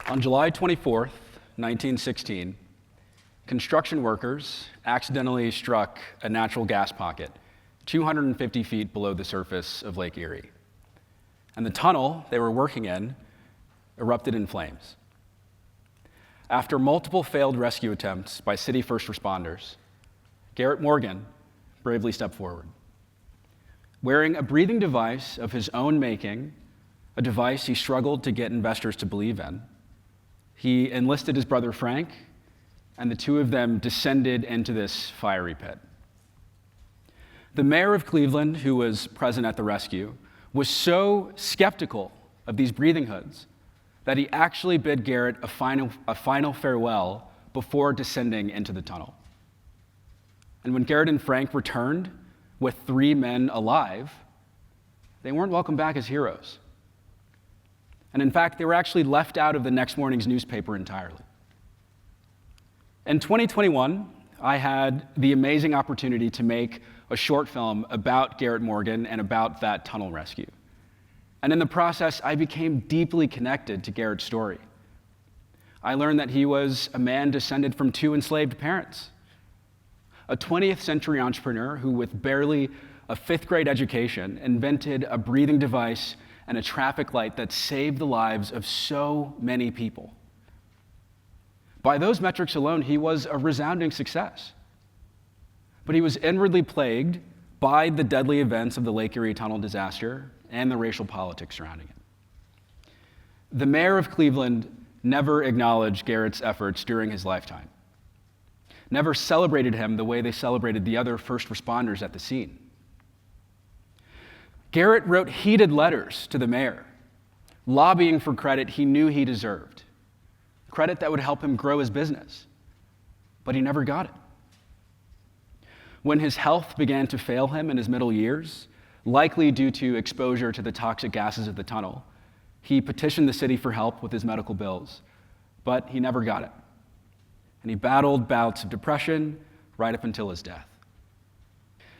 On July 24th, 1916, construction workers accidentally struck a natural gas pocket 250 feet below the surface of Lake Erie. And the tunnel they were working in erupted in flames. After multiple failed rescue attempts by city first responders, Garrett Morgan bravely stepped forward. Wearing a breathing device of his own making, a device he struggled to get investors to believe in, he enlisted his brother Frank, and the two of them descended into this fiery pit. The mayor of Cleveland, who was present at the rescue, was so skeptical of these breathing hoods that he actually bid Garrett a final farewell before descending into the tunnel. And when Garrett and Frank returned with 3 men alive, they weren't welcomed back as heroes. And in fact, they were actually left out of the next morning's newspaper entirely. In 2021, I had the amazing opportunity to make a short film about Garrett Morgan and about that tunnel rescue. And in the process, I became deeply connected to Garrett's story. I learned that he was a man descended from 2 enslaved parents, a 20th century entrepreneur who, with barely a 5th grade education, invented a breathing device and a traffic light that saved the lives of so many people. By those metrics alone, he was a resounding success. But he was inwardly plagued by the deadly events of the Lake Erie tunnel disaster and the racial politics surrounding it. The mayor of Cleveland never acknowledged Garrett's efforts during his lifetime, never celebrated him the way they celebrated the other first responders at the scene. Garrett wrote heated letters to the mayor, lobbying for credit he knew he deserved, credit that would help him grow his business, but he never got it. When his health began to fail him in his middle years, likely due to exposure to the toxic gases of the tunnel, he petitioned the city for help with his medical bills, but he never got it. And he battled bouts of depression right up until his death.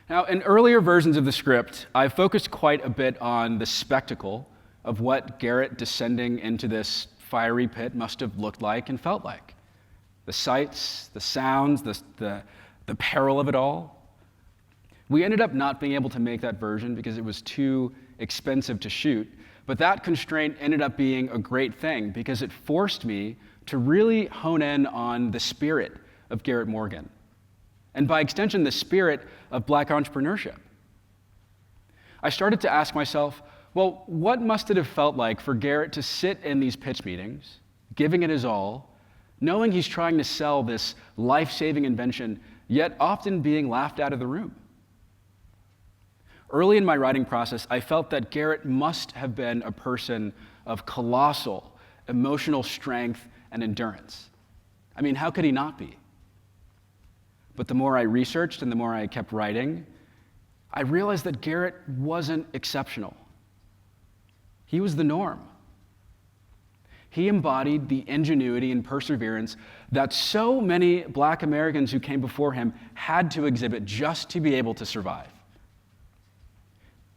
Now, in earlier versions of the script, I focused quite a bit on the spectacle of what Garrett descending into this fiery pit must have looked like and felt like. The sights, the sounds, the peril of it all. We ended up not being able to make that version because it was too expensive to shoot, but that constraint ended up being a great thing because it forced me to really hone in on the spirit of Garrett Morgan, and by extension, the spirit of Black entrepreneurship. I started to ask myself, well, what must it have felt like for Garrett to sit in these pitch meetings, giving it his all, knowing he's trying to sell this life-saving invention, yet often being laughed out of the room? Early in my writing process, I felt that Garrett must have been a person of colossal emotional strength and endurance. I mean, how could he not be? But the more I researched and the more I kept writing, I realized that Garrett wasn't exceptional. He was the norm. He embodied the ingenuity and perseverance that so many Black Americans who came before him had to exhibit just to be able to survive.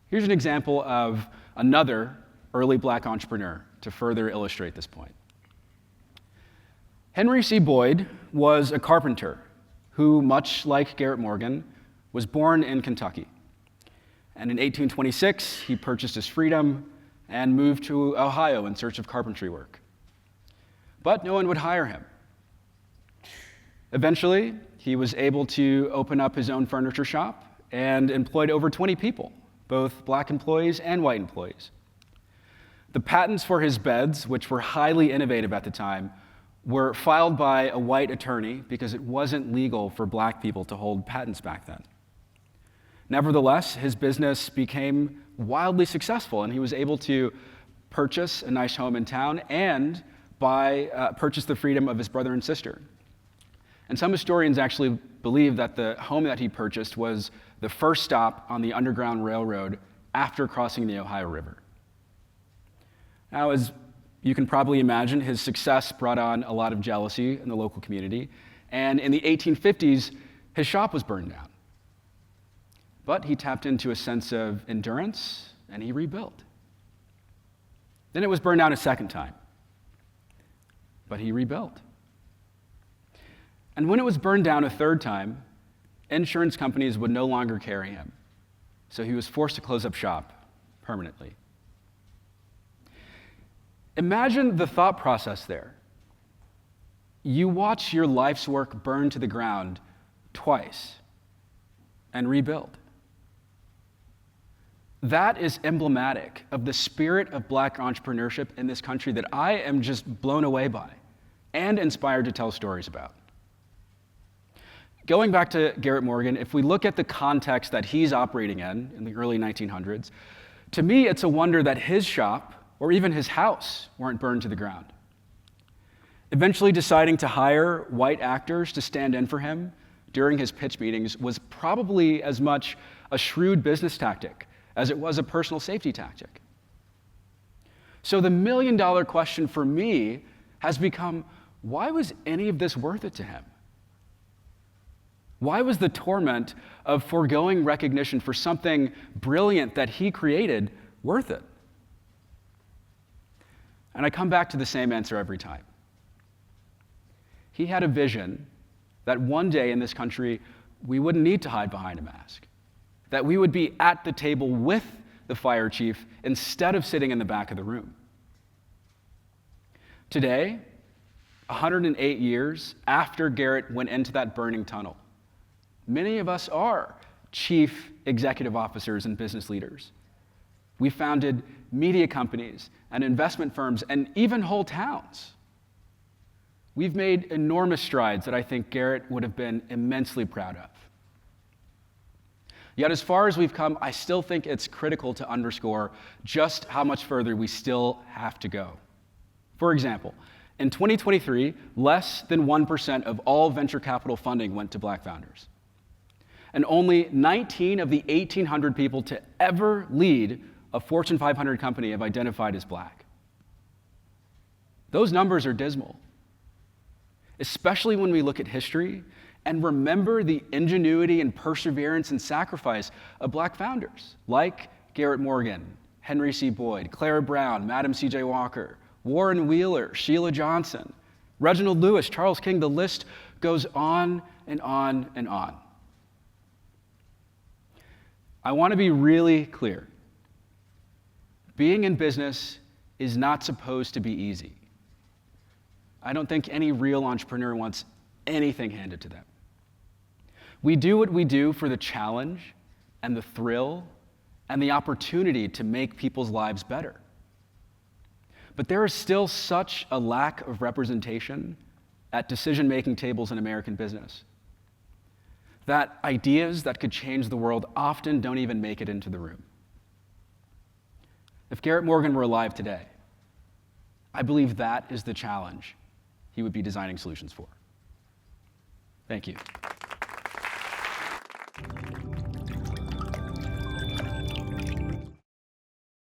Here's an example of another early Black entrepreneur to further illustrate this point. Henry C. Boyd was a carpenter who, much like Garrett Morgan, was born in Kentucky. And in 1826, he purchased his freedom and moved to Ohio in search of carpentry work. But no one would hire him. Eventually, he was able to open up his own furniture shop and employed over 20 people, both Black employees and white employees. The patents for his beds, which were highly innovative at the time, were filed by a white attorney because it wasn't legal for Black people to hold patents back then. Nevertheless, his business became wildly successful, and he was able to purchase a nice home in town and purchase the freedom of his brother and sister. And some historians actually believe that the home that he purchased was the first stop on the Underground Railroad after crossing the Ohio River. Now, as you can probably imagine, his success brought on a lot of jealousy in the local community, and in the 1850s, his shop was burned down. But he tapped into a sense of endurance, and he rebuilt. Then it was burned down a second time, but he rebuilt. And when it was burned down a third time, insurance companies would no longer carry him, so he was forced to close up shop permanently. Imagine the thought process there. You watch your life's work burn to the ground twice and rebuild. That is emblematic of the spirit of Black entrepreneurship in this country that I am just blown away by and inspired to tell stories about. Going back to Garrett Morgan, if we look at the context that he's operating in the early 1900s, to me it's a wonder that his shop or even his house weren't burned to the ground. Eventually deciding to hire white actors to stand in for him during his pitch meetings was probably as much a shrewd business tactic as it was a personal safety tactic. So the million-dollar question for me has become, why was any of this worth it to him? Why was the torment of foregoing recognition for something brilliant that he created worth it? And I come back to the same answer every time. He had a vision that one day in this country, we wouldn't need to hide behind a mask, that we would be at the table with the fire chief instead of sitting in the back of the room. Today, 108 years after Garrett went into that burning tunnel, many of us are chief executive officers and business leaders. We founded media companies and investment firms and even whole towns. We've made enormous strides that I think Garrett would have been immensely proud of. Yet as far as we've come, I still think it's critical to underscore just how much further we still have to go. For example, in 2023, less than 1% of all venture capital funding went to Black founders. And only 19 of the 1,800 people to ever lead a Fortune 500 company have identified as Black. Those numbers are dismal, especially when we look at history and remember the ingenuity and perseverance and sacrifice of Black founders like Garrett Morgan, Henry C. Boyd, Clara Brown, Madam C.J. Walker, Warren Wheeler, Sheila Johnson, Reginald Lewis, Charles King. The list goes on and on and on. I want to be really clear. Being in business is not supposed to be easy. I don't think any real entrepreneur wants anything handed to them. We do what we do for the challenge and the thrill and the opportunity to make people's lives better. But there is still such a lack of representation at decision-making tables in American business that ideas that could change the world often don't even make it into the room. If Garrett Morgan were alive today, I believe that is the challenge he would be designing solutions for. Thank you.